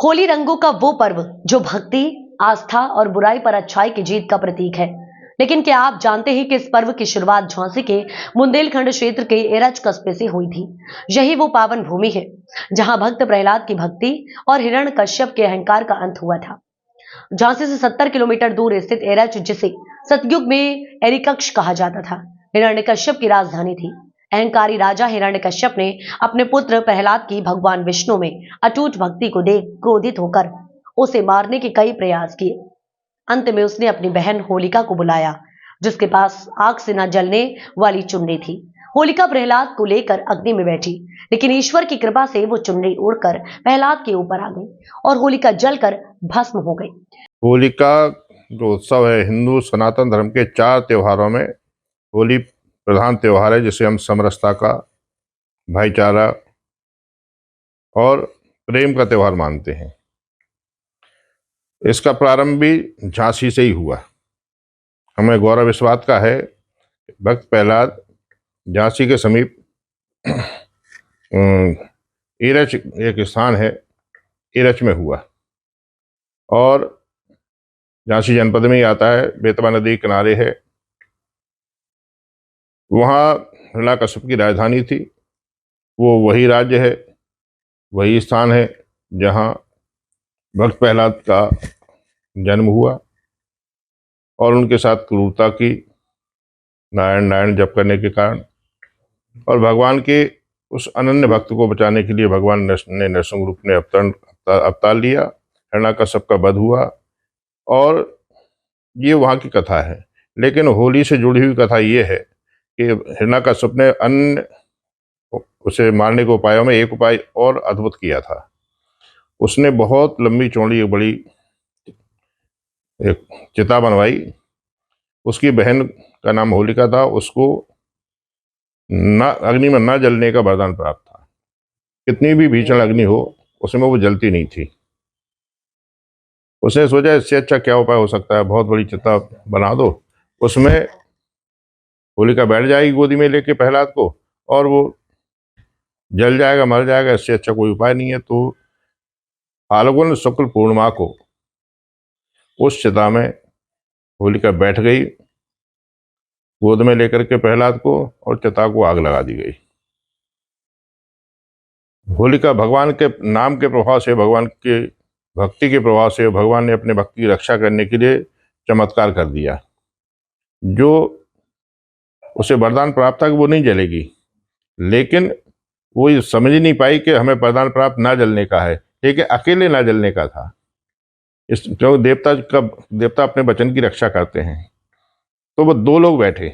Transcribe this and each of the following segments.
होली रंगों का वो पर्व जो भक्ति, आस्था और बुराई पर अच्छाई की जीत का प्रतीक है। लेकिन क्या आप जानते हैं कि इस पर्व की शुरुआत झांसी के बुंदेलखंड क्षेत्र के एरच कस्बे से हुई थी। यही वो पावन भूमि है जहां भक्त प्रहलाद की भक्ति और हिरण्यकश्यप के अहंकार का अंत हुआ था। झांसी से 70 किलोमीटर दूर स्थित एरच, जिसे सतयुग में एरिकक्ष कहा जाता था, हिरण्यकश्यप की राजधानी थी। अहंकारी राजा हिरण्यकश्यप ने अपने पुत्र प्रहलाद की भगवान विष्णु में अटूट भक्ति को देख क्रोधित होकर उसे मारने के कई प्रयास किए। अंत में उसने अपनी बहन होलिका को बुलाया, जिसके पास आग से न जलने वाली चुनरी थी। होलिका प्रहलाद को लेकर अग्नि में बैठी, लेकिन ईश्वर की कृपा से वो चुनरी उड़कर प्रहलाद के ऊपर आ गई और होलिका जलकर भस्म हो गई। होलिका जो उत्सव है, हिंदू सनातन धर्म के 4 त्योहारों में होली प्रधान त्योहार है, जिसे हम समरसता का, भाईचारा और प्रेम का त्योहार मानते हैं। इसका प्रारंभ भी झांसी से ही हुआ। हमें गौरव इस बात का है, भक्त प्रहलाद झांसी के समीप एरच एक स्थान है, एरच में हुआ और झांसी जनपद में ही आता है, बेतवा नदी के किनारे है। वहाँ हिरण्यकश्यप की राजधानी थी। वो वही राज्य है, वही स्थान है जहाँ भक्त प्रहलाद का जन्म हुआ और उनके साथ क्रूरता की, नारायण नारायण जप करने के कारण। और भगवान के उस अनन्य भक्त को बचाने के लिए भगवान ने नरसिंह रूप ने अवतार लिया, हिरण्यकश्यप का वध हुआ और ये वहाँ की कथा है। लेकिन होली से जुड़ी हुई कथा ये है कि हिरण्यकश्यप ने अन्य उसे मारने के उपायों में एक उपाय और अद्भुत किया था। उसने बहुत लंबी चौड़ी एक बड़ी एक चिता बनवाई। उसकी बहन का नाम होलिका था, उसको ना अग्नि में ना जलने का वरदान प्राप्त था। कितनी भी भीषण अग्नि हो, उसमें वो जलती नहीं थी। उसने सोचा इससे अच्छा क्या उपाय हो सकता है, बहुत बड़ी चिता बना दो, उसमें होलिका बैठ जाएगी गोदी में लेके प्रहलाद को और वो जल जाएगा, मर जाएगा। इससे अच्छा कोई उपाय नहीं है। तो फाल्गुन शुक्ल पूर्णिमा को उस चिता में होलिका बैठ गई गोद में लेकर के प्रहलाद को और चिता को आग लगा दी गई। होलिका भगवान के नाम के प्रभाव से, भगवान के भक्ति के प्रभाव से, भगवान ने अपने भक्ति की रक्षा करने के लिए चमत्कार कर दिया। जो उसे वरदान प्राप्त था कि वो नहीं जलेगी, लेकिन वो ये समझ नहीं पाई कि हमें वरदान प्राप्त ना जलने का है, लेकिन अकेले ना जलने का था। इस जो देवता अपने वचन की रक्षा करते हैं। तो वो 2 लोग बैठे,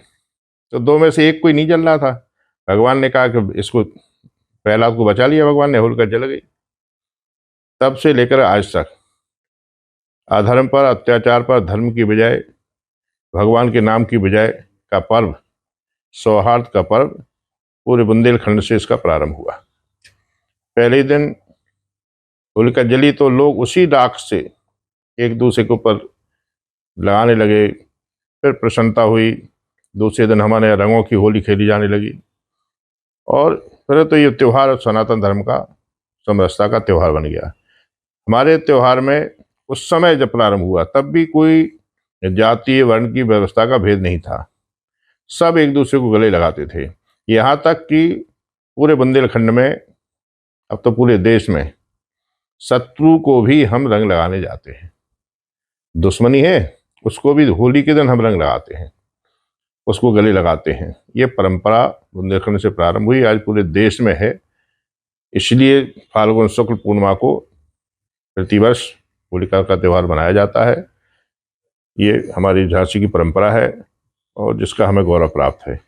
तो 2 में से एक कोई नहीं जल रहा था। भगवान ने कहा कि इसको, प्रहलाद को बचा लिया भगवान ने, होलिका जल गई। तब से लेकर आज तक अधर्म पर, अत्याचार पर धर्म की बजाय, भगवान के नाम की बजाय का पर्व, सौहार्द का पर्व पूरे बुंदेलखंड से इसका प्रारंभ हुआ। पहले दिन होलिका जली तो लोग उसी राख से एक दूसरे के ऊपर लगाने लगे। फिर प्रसन्नता हुई, दूसरे दिन हमारे यहाँ रंगों की होली खेली जाने लगी और फिर तो ये त्यौहार सनातन धर्म का, समरसता का त्यौहार बन गया। हमारे त्यौहार में उस समय जब प्रारंभ हुआ तब भी कोई जातीय वर्ण की व्यवस्था का भेद नहीं था। सब एक दूसरे को गले लगाते थे। यहाँ तक कि पूरे बुंदेलखंड में, अब तो पूरे देश में, शत्रु को भी हम रंग लगाने जाते हैं। दुश्मनी है, उसको भी होली के दिन हम रंग लगाते हैं, उसको गले लगाते हैं। ये परंपरा बुंदेलखंड से प्रारंभ हुई, आज पूरे देश में है। इसलिए फाल्गुन शुक्ल पूर्णिमा को प्रतिवर्ष होलिका का त्यौहार मनाया जाता है। ये हमारी झांसी की परंपरा है और जिसका हमें गौरव प्राप्त है।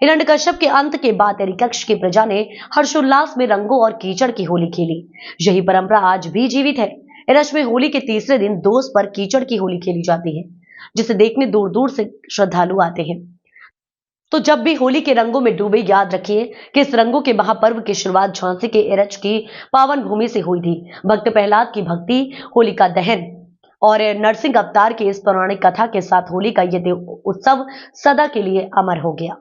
हिरण्यकश्यप के अंत के बाद एरिकक्ष की प्रजा ने हर्षोल्लास में रंगों और कीचड़ की होली खेली। यही परंपरा आज भी जीवित है। एरच में होली के तीसरे दिन दोष पर कीचड़ की होली खेली जाती है, जिसे देखने दूर दूर से श्रद्धालु आते हैं। तो जब भी होली के रंगों में डूबे, याद रखिए कि इस रंगों के महापर्व की शुरुआत झांसी के एरच की पावन भूमि से हुई थी। भक्त प्रहलाद की भक्ति, होलिका दहन और नरसिंह अवतार की इस पौराणिक कथा के साथ होली का यह उत्सव सदा के लिए अमर हो गया।